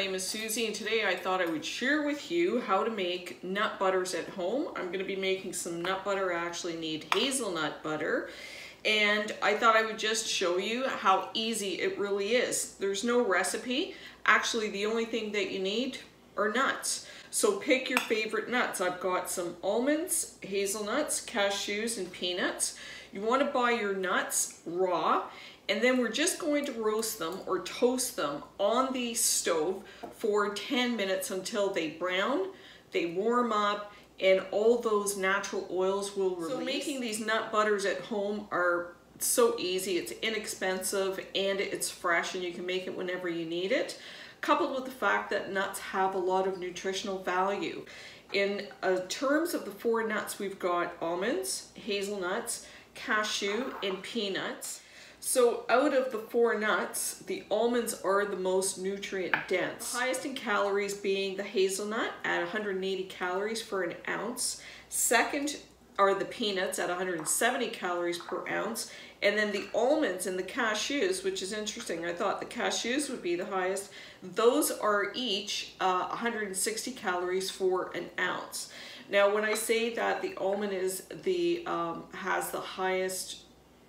name is Susie, and today I thought I would share with you how to make nut butters at home. I'm going to be making some nut butter. I actually need hazelnut butter, and I thought I would just show you how easy it really is. There's no recipe. Actually, the only thing that you need are nuts. So pick your favorite nuts. I've got some almonds, hazelnuts, cashews, and peanuts. You want to buy your nuts raw, and then we're just going to roast them or toast them on the stove for 10 minutes until they brown, they warm up, and all those natural oils will release. So making these nut butters at home are so easy. It's inexpensive and it's fresh, and you can make it whenever you need it, coupled with the fact that nuts have a lot of nutritional value. In terms of the four nuts, we've got almonds, hazelnuts, cashew, and peanuts. So out of the four nuts, the almonds are the most nutrient dense. The highest in calories being the hazelnut at 180 calories for an ounce. Second are the peanuts at 170 calories per ounce. And then the almonds and the cashews, which is interesting. I thought the cashews would be the highest. Those are each 160 calories for an ounce. Now, when I say that the almond is has the highest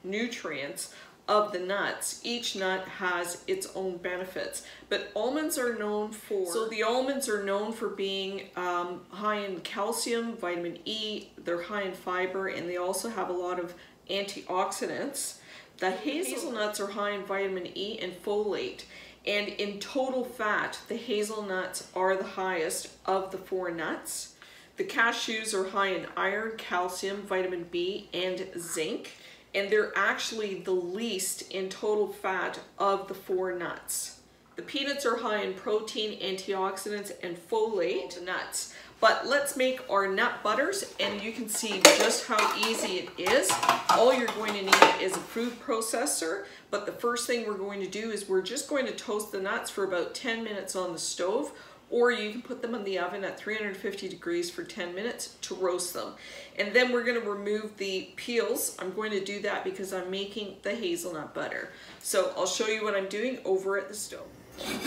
nutrients of the nuts, each nut has its own benefits, but almonds are known for, being high in calcium, vitamin E, they're high in fiber, and they also have a lot of antioxidants. The hazelnuts are high in vitamin E and folate, and in total fat, the hazelnuts are the highest of the four nuts. The cashews are high in iron, calcium, vitamin B, and zinc, and they're actually the least in total fat of the four nuts. The peanuts are high in protein, antioxidants, and folate. The nuts. But let's make our nut butters, and you can see just how easy it is. All you're going to need is a food processor, but the first thing we're going to do is we're just going to toast the nuts for about 10 minutes on the stove, or you can put them in the oven at 350 degrees for 10 minutes to roast them. And then we're going to remove the peels. I'm going to do that because I'm making the hazelnut butter. So I'll show you what I'm doing over at the stove.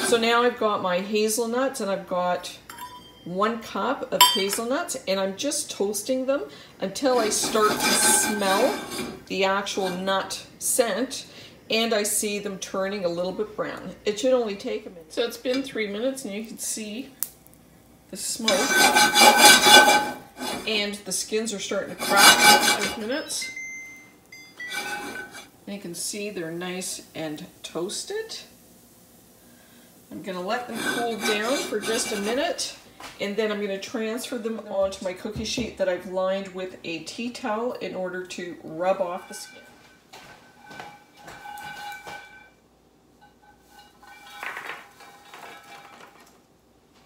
So now I've got my hazelnuts, and I've got 1 cup of hazelnuts, and I'm just toasting them until I start to smell the actual nut scent, and I see them turning a little bit brown. It should only take a minute. So it's been 3 minutes, and you can see the smoke, and the skins are starting to crack in 5 minutes. And you can see they're nice and toasted. I'm going to let them cool down for just a minute, and then I'm going to transfer them onto my cookie sheet that I've lined with a tea towel in order to rub off the skin.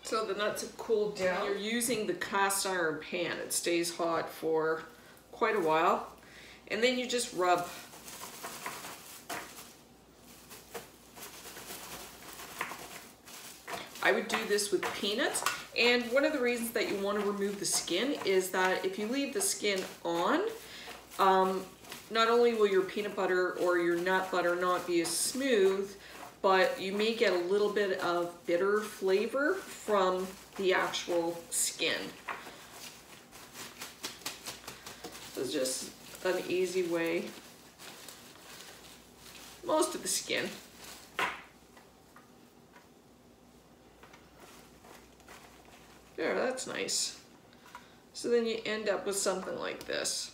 So the nuts have cooled down. You're using the cast iron pan. It stays hot for quite a while. And then you just rub. I would do this with peanuts. And one of the reasons that you want to remove the skin is that if you leave the skin on, not only will your peanut butter or your nut butter not be as smooth, but you may get a little bit of bitter flavor from the actual skin. So it's just an easy way. Most of the skin. There, that's nice. So then you end up with something like this.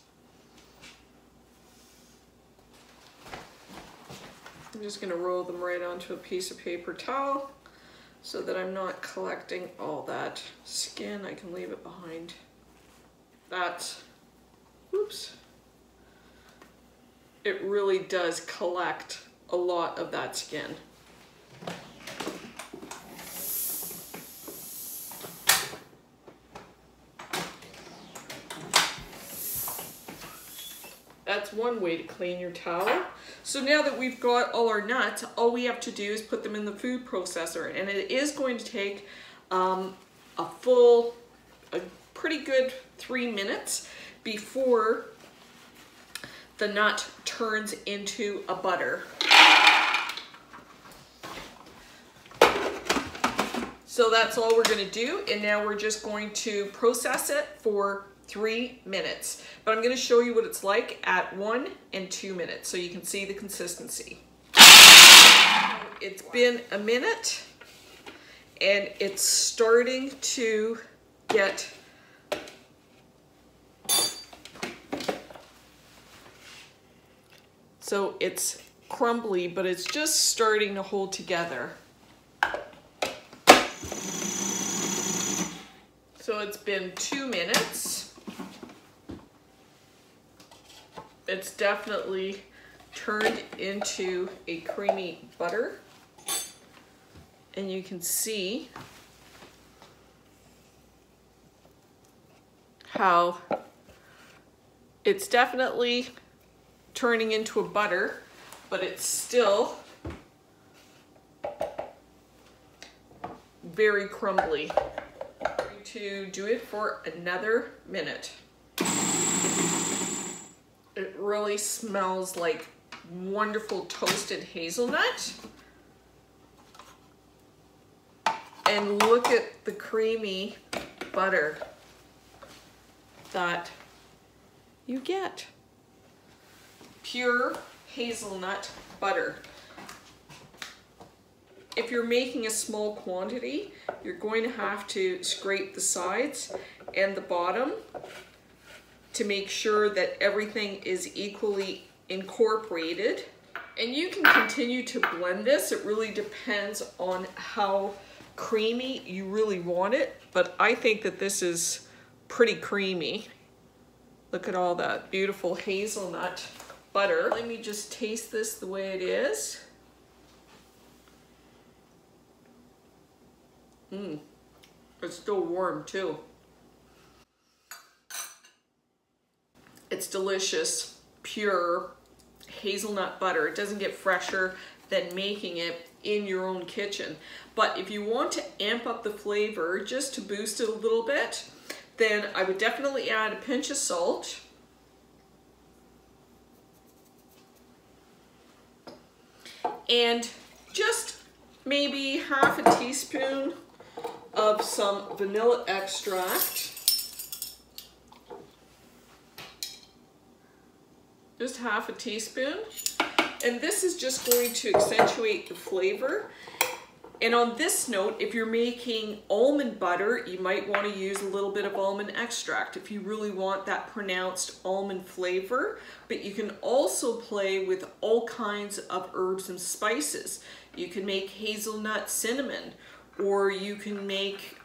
I'm just going to roll them right onto a piece of paper towel so that I'm not collecting all that skin. I can leave it behind. That, oops. It really does collect a lot of that skin. That's one way to clean your towel. So now that we've got all our nuts, all we have to do is put them in the food processor, and it is going to take a pretty good 3 minutes before the nut turns into a butter. So that's all we're gonna do, and now we're just going to process it for 3 minutes. But I'm gonna show you what it's like at 1 and 2 minutes so you can see the consistency. It's been a minute and it's starting to get so it's crumbly, but it's just starting to hold together. So it's been 2 minutes. It's definitely turned into a creamy butter. And you can see how it's definitely turning into a butter, but it's still very crumbly. I'm going to do it for another minute. It really smells like wonderful toasted hazelnut. And look at the creamy butter that you get. Pure hazelnut butter. If you're making a small quantity, you're going to have to scrape the sides and the bottom to make sure that everything is equally incorporated. And you can continue to blend this. It really depends on how creamy you really want it, but I think that this is pretty creamy. Look at all that beautiful hazelnut butter. Let me just taste this the way it is. It's still warm too. It's delicious, pure hazelnut butter. It doesn't get fresher than making it in your own kitchen. But if you want to amp up the flavor just to boost it a little bit, then I would definitely add a pinch of salt. And just maybe half a teaspoon of some vanilla extract. Just half a teaspoon. And this is just going to accentuate the flavor. And on this note, if you're making almond butter, you might want to use a little bit of almond extract if you really want that pronounced almond flavor. But you can also play with all kinds of herbs and spices. You can make hazelnut cinnamon, or you can make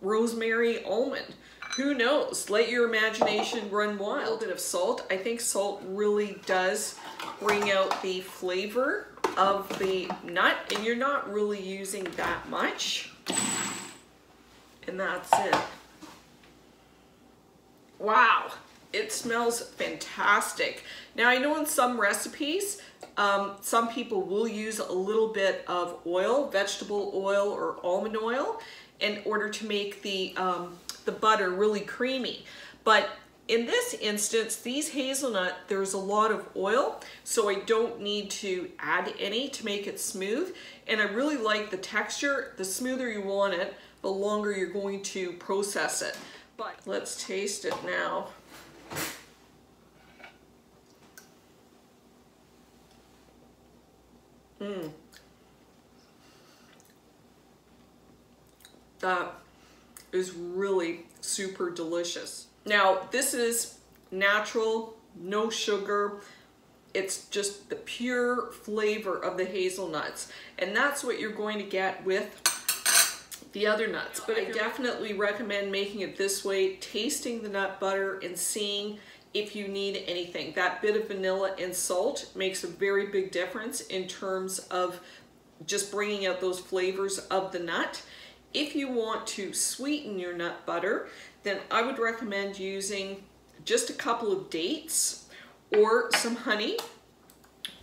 rosemary almond. Who knows? Let your imagination run wild. A little bit of salt. I think salt really does bring out the flavor of the nut, and you're not really using that much. And that's it. Wow, it smells fantastic. Now I know in some recipes, some people will use a little bit of oil, vegetable oil or almond oil, in order to make the butter really creamy. But in this instance, these hazelnut, there's a lot of oil, so I don't need to add any to make it smooth. And I really like the texture. The smoother you want it, the longer you're going to process it. But let's taste it now. That is really super delicious. Now, this is natural, no sugar. It's just the pure flavor of the hazelnuts. And that's what you're going to get with the other nuts. But I definitely recommend making it this way, tasting the nut butter and seeing if you need anything. That bit of vanilla and salt makes a very big difference in terms of just bringing out those flavors of the nut. If you want to sweeten your nut butter, then I would recommend using just a couple of dates or some honey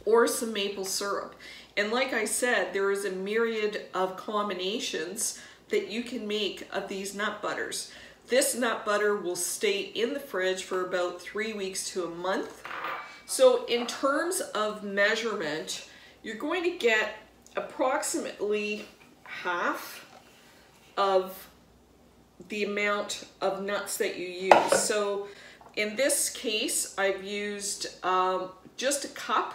or some maple syrup. And like I said, there is a myriad of combinations that you can make of these nut butters. This nut butter will stay in the fridge for about 3 weeks to a month. So in terms of measurement, you're going to get approximately half of the amount of nuts that you use. So in this case, I've used just a cup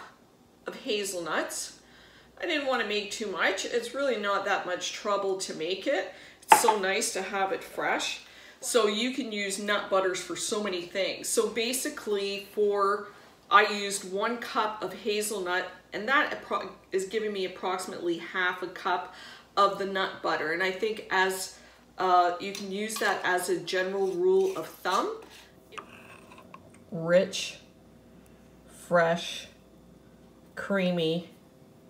of hazelnuts. I didn't want to make too much. It's really not that much trouble to make it. It's so nice to have it fresh. So you can use nut butters for so many things. So basically I used 1 cup of hazelnut, and that is giving me approximately half a cup of the nut butter. And I think as you can use that as a general rule of thumb. Rich, fresh, creamy,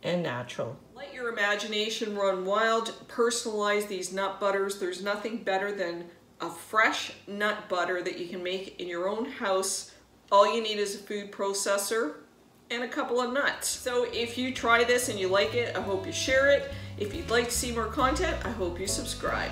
and natural. Let your imagination run wild. Personalize these nut butters. There's nothing better than a fresh nut butter that you can make in your own house. All you need is a food processor and a couple of nuts. So if you try this and you like it, I hope you share it. If you'd like to see more content, I hope you subscribe.